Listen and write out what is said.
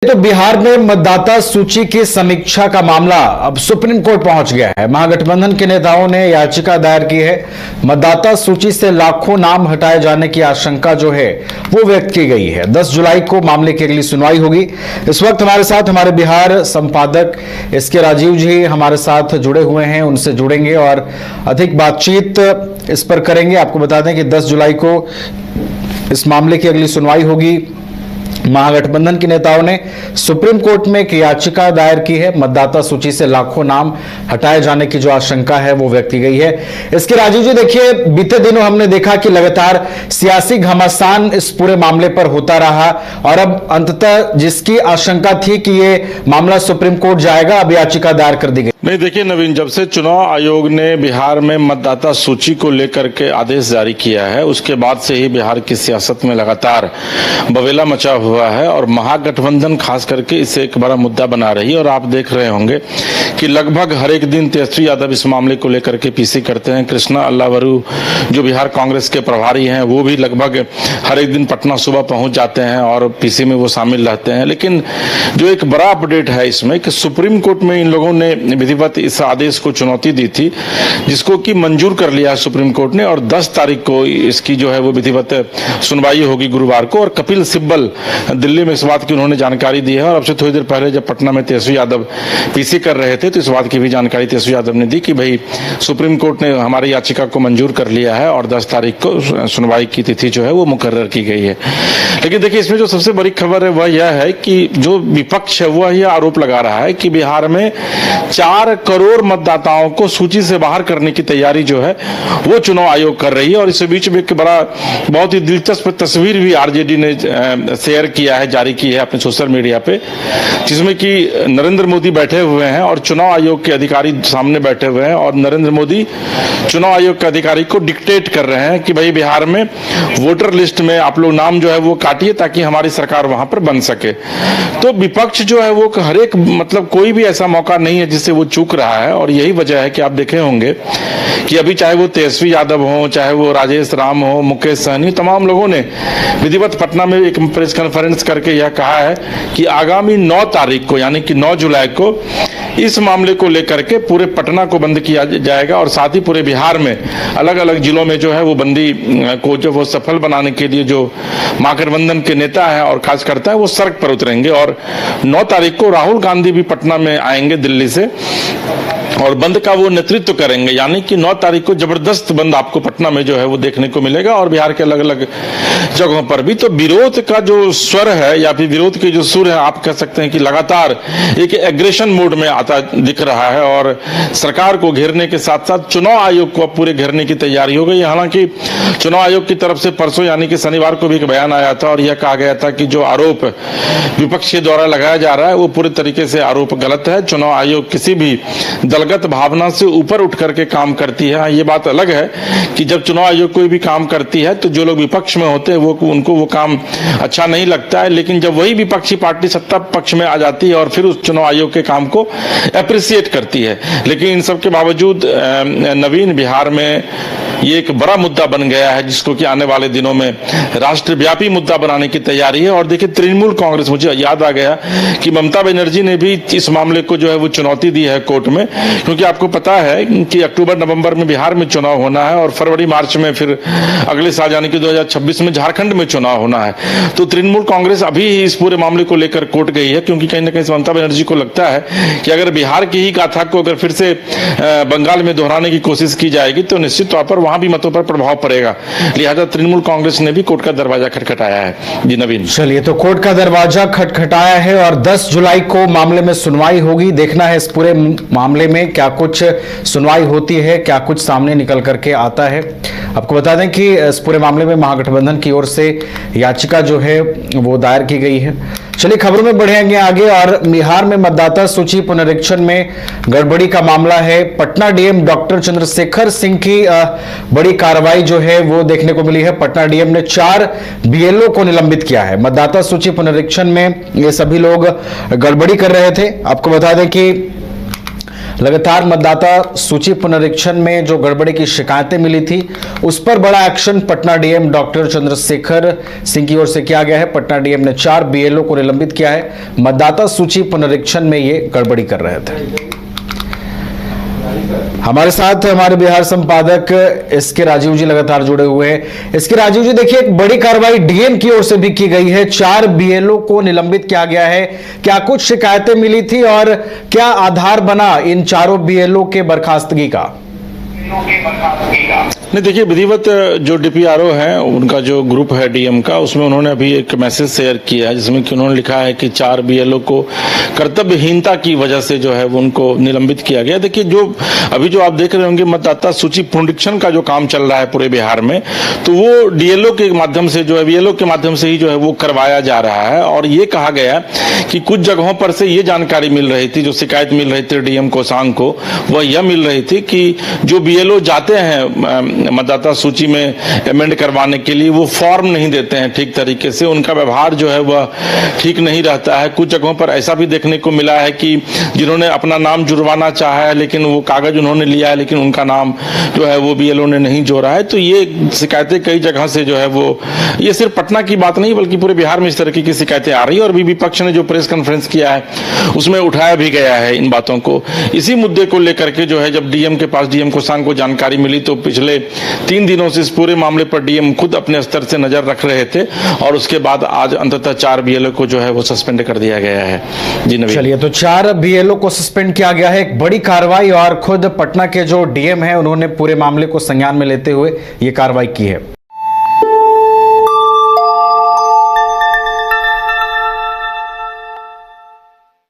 तो बिहार में मतदाता सूची की समीक्षा का मामला अब सुप्रीम कोर्ट पहुंच गया है। महागठबंधन के नेताओं ने याचिका दायर की है। मतदाता सूची से लाखों नाम हटाए जाने की आशंका जो है वो व्यक्त की गई है। 10 जुलाई को मामले की अगली सुनवाई होगी। इस वक्त हमारे साथ हमारे बिहार संपादक एसके राजीव जी हमारे साथ जुड़े हुए हैं, उनसे जुड़ेंगे और अधिक बातचीत इस पर करेंगे। आपको बता दें कि 10 जुलाई को इस मामले की अगली सुनवाई होगी। महागठबंधन के नेताओं ने सुप्रीम कोर्ट में एक याचिका दायर की है। मतदाता सूची से लाखों नाम हटाए जाने की जो आशंका है वो व्यक्त की गई है। इसके राजीव जी, देखिए, बीते दिनों हमने देखा कि लगातार सियासी घमासान इस पूरे मामले पर होता रहा और अब अंततः जिसकी आशंका थी कि ये मामला सुप्रीम कोर्ट जाएगा, अब याचिका दायर कर दी गई। नहीं, देखिए नवीन, जब से चुनाव आयोग ने बिहार में मतदाता सूची को लेकर के आदेश जारी किया है, उसके बाद से ही बिहार की सियासत में लगातार बवेला मचा हुआ है और महागठबंधन खास करके इसे एक बड़ा मुद्दा बना रही है। और आप देख रहे होंगे कि लगभग हर एक दिन तेजस्वी यादव इस मामले को लेकर के पीसी करते हैं। कृष्णा अल्लावरू जो बिहार कांग्रेस के प्रभारी हैं, वो भी लगभग हर एक दिन पटना सुबह पहुंच जाते हैं और पीसी में वो शामिल रहते हैं। लेकिन जो एक बड़ा अपडेट है इसमें कि सुप्रीम कोर्ट में इन लोगों ने विधिवत इस आदेश को चुनौती दी थी, जिसको कि मंजूर कर लिया सुप्रीम कोर्ट ने, और 10 तारीख को इसकी जो है वो विधिवत सुनवाई होगी गुरुवार को। और कपिल सिब्बल दिल्ली में इस बात की उन्होंने जानकारी दी है। और अब से थोड़ी देर पहले जब पटना में तेजस्वी यादव पीसी कर रहे थे तो इस बात की भी जानकारी तेजस्वी यादव ने दी कि भाई सुप्रीम कोर्ट ने हमारी याचिका को मंजूर कर लिया है और 10 तारीख को सुनवाई की तिथि जो है वो मुकर्रर की गई है। लेकिन देखिए, इसमें जो सबसे बड़ी खबर है वह यह है कि जो विपक्ष है वह यह आरोप लगा रहा है कि बिहार में 4 करोड़ मतदाताओं को सूची से बाहर करने की तैयारी जो है वो चुनाव आयोग कर रही है। और इस बीच में एक बड़ा बहुत ही दिलचस्प तस्वीर भी आरजेडी ने शेयर किया है, जारी की है अपने सोशल मीडिया पे, जिसमें कि नरेंद्र मोदी बैठे हुए हैं और चुनाव आयोग के अधिकारी सामने बैठे हुए हैं और नरेंद्र मोदी चुनाव आयोग के अधिकारी को डिक्टेट कर रहे हैं कि भाई बिहार में वोटर लिस्ट में आप लोग नाम जो है वो काटिए ताकि हमारी सरकार वहां पर बन सके। तो विपक्ष जो है वो हर एक मतलब कोई भी ऐसा मौका नहीं है जिससे वो चूक रहा है। और यही वजह है कि आप देखे होंगे कि अभी चाहे वो तेजस्वी यादव हो, चाहे वो राजेश राम हो, मुकेश सहनी, तमाम लोगों ने विधिवत पटना में एक प्रेस कॉन्फ्रेंस करके यह कहा है कि आगामी 9 तारीख को यानी कि 9 जुलाई को इस मामले को लेकर के पूरे पटना को बंद किया जाएगा और साथ ही पूरे बिहार में अलग अलग जिलों में जो है वो बंदी को जो वो सफल बनाने के लिए जो महागठबंधन के नेता है और खास करता है वो सड़क पर उतरेंगे। और 9 तारीख को राहुल गांधी भी पटना में आएंगे दिल्ली से और बंद का वो नेतृत्व करेंगे। यानी कि 9 तारीख को जबरदस्त बंद आपको पटना में जो है वो देखने को मिलेगा और बिहार के अलग अलग जगहों पर भी। तो विरोध का जो स्वर है या फिर विरोध के जो सुर है, आप कह सकते हैं कि लगातार एक एग्रेशन मोड में आता दिख रहा है और सरकार को घेरने के साथ साथ चुनाव आयोग को पूरे घेरने की तैयारी हो गई। हालांकि चुनाव आयोग की तरफ से परसों यानी कि शनिवार को भी एक बयान आया था और यह कहा गया था कि जो आरोप विपक्ष के द्वारा लगाया जा रहा है वो पूरे तरीके से आरोप गलत है। चुनाव आयोग किसी भी दलगत भावना से ऊपर उठ करके काम करती है। ये बात अलग है कि जब चुनाव आयोग कोई भी काम करती है तो जो लोग विपक्ष में होते हैं वो उनको वो काम अच्छा नहीं लगता है, लेकिन जब वही विपक्षी पार्टी सत्ता पक्ष में आ जाती है और फिर उस चुनाव आयोग के काम को अप्रिशिएट करती है। लेकिन इन सब के बावजूद नवीन, बिहार में ये एक बड़ा मुद्दा बन गया है जिसको कि आने वाले दिनों में राष्ट्रव्यापी मुद्दा बनाने की तैयारी है। और देखिए, तृणमूल कांग्रेस, मुझे याद आ गया कि ममता बनर्जी ने भी इस मामले को जो है वो चुनौती दी है कोर्ट में, क्योंकि आपको पता है कि अक्टूबर नवंबर में बिहार में चुनाव होना है और फरवरी मार्च में फिर अगले साल यानी कि 2026 में झारखंड में चुनाव होना है। तो तृणमूल कांग्रेस अभी ही इस पूरे मामले को लेकर कोर्ट गई है, क्योंकि कहीं ना कहीं ममता बनर्जी को लगता है कि अगर बिहार की ही गाथा को अगर फिर से बंगाल में दोहराने की कोशिश की जाएगी तो निश्चित तौर पर वहां भी मतों पर प्रभाव पड़ेगा। लिहाजा तृणमूल कांग्रेस ने भी कोर्ट का दरवाजा खटखटाया है। जी नवीन, चलिए, तो कोर्ट का दरवाजा खटखटाया है और 10 जुलाई को मामले में सुनवाई होगी। देखना है इस पूरे मामले में क्या कुछ सुनवाई होती है, क्या कुछ सामने निकल करके आता है। आपको बता दें कि इस पूरे मामले में महागठबंधन की ओर से याचिका जो है वो दायर की गई है। चलिए, खबरों में बढ़ेंगे आगे और बिहार में मतदाता सूची पुनरीक्षण में गड़बड़ी का मामला है। पटना डीएम डॉक्टर चंद्रशेखर सिंह की बड़ी कार्रवाई जो है वो देखने को मिली है। पटना डीएम ने 4 बीएलओ को निलंबित किया है। मतदाता सूची पुनरीक्षण में ये सभी लोग गड़बड़ी कर रहे थे। आपको बता दें कि लगातार मतदाता सूची पुनरीक्षण में जो गड़बड़ी की शिकायतें मिली थी उस पर बड़ा action Patna DM doctor Chandrashekhar Singh की ओर से किया गया है। पटना डीएम ने 4 बीएलओ को निलंबित किया है, मतदाता सूची पुनरीक्षण में ये गड़बड़ी कर रहे थे। हमारे साथ हमारे बिहार संपादक एसके राजीव जी लगातार जुड़े हुए हैं। एसके राजीव जी, देखिए एक बड़ी कार्रवाई डीएम की ओर से भी की गई है, 4 बीएलओ को निलंबित किया गया है। क्या कुछ शिकायतें मिली थी और क्या आधार बना इन चारों बीएलओ के बर्खास्तगी का? नहीं, देखिए विधिवत जो डीपीआरओ है उनका जो ग्रुप है डीएम का, उसमें उन्होंने अभी एक मैसेज शेयर किया है जिसमें कि उन्होंने लिखा है कि 4 बीएलओ को कर्तव्यहीनता की वजह से जो है वो उनको निलंबित किया गया। देखिए जो अभी जो आप देख रहे होंगे मतदाता सूची पुनरीक्षण का जो काम चल रहा है पूरे बिहार में, तो वो डीएलओ के माध्यम से जो है बीएलओ के माध्यम से ही जो है वो करवाया जा रहा है। और ये कहा गया कि कुछ जगहों पर से ये जानकारी मिल रही थी, जो शिकायत मिल रही थी डीएम कोसांग को, वह यह मिल रही थी कि जो बीएलओ जाते हैं मतदाता सूची में अमेंड करवाने के लिए, वो फॉर्म नहीं देते हैं ठीक तरीके से, उनका व्यवहार जो है वह ठीक नहीं रहता है। कुछ जगहों पर ऐसा भी देखने को मिला है कि जिन्होंने अपना नाम जुड़वाना चाहा है लेकिन वो कागज उन्होंने लिया है लेकिन उनका नाम जो है वो बीएलओ ने नहीं जोड़ा है। तो ये शिकायतें कई जगह से जो है वो, ये सिर्फ पटना की बात नहीं बल्कि पूरे बिहार में इस तरह की शिकायतें आ रही है। और भी विपक्ष ने जो प्रेस कॉन्फ्रेंस किया है उसमें उठाया भी गया है इन बातों को। इसी मुद्दे को लेकर के जो है जब डीएम के पास डीएम कोसांग को जानकारी मिली तो पिछले 3 दिनों से इस पूरे मामले पर डीएम खुद अपने स्तर से नजर रख रहे थे और उसके बाद आज अंततः 4 बीएलओ को जो है वो सस्पेंड कर दिया गया है। जी नवीन। चलिए, तो 4 बीएलओ को सस्पेंड किया गया है, एक बड़ी कार्रवाई, और खुद पटना के जो डीएम है उन्होंने पूरे मामले को संज्ञान में लेते हुए ये कार्रवाई की है।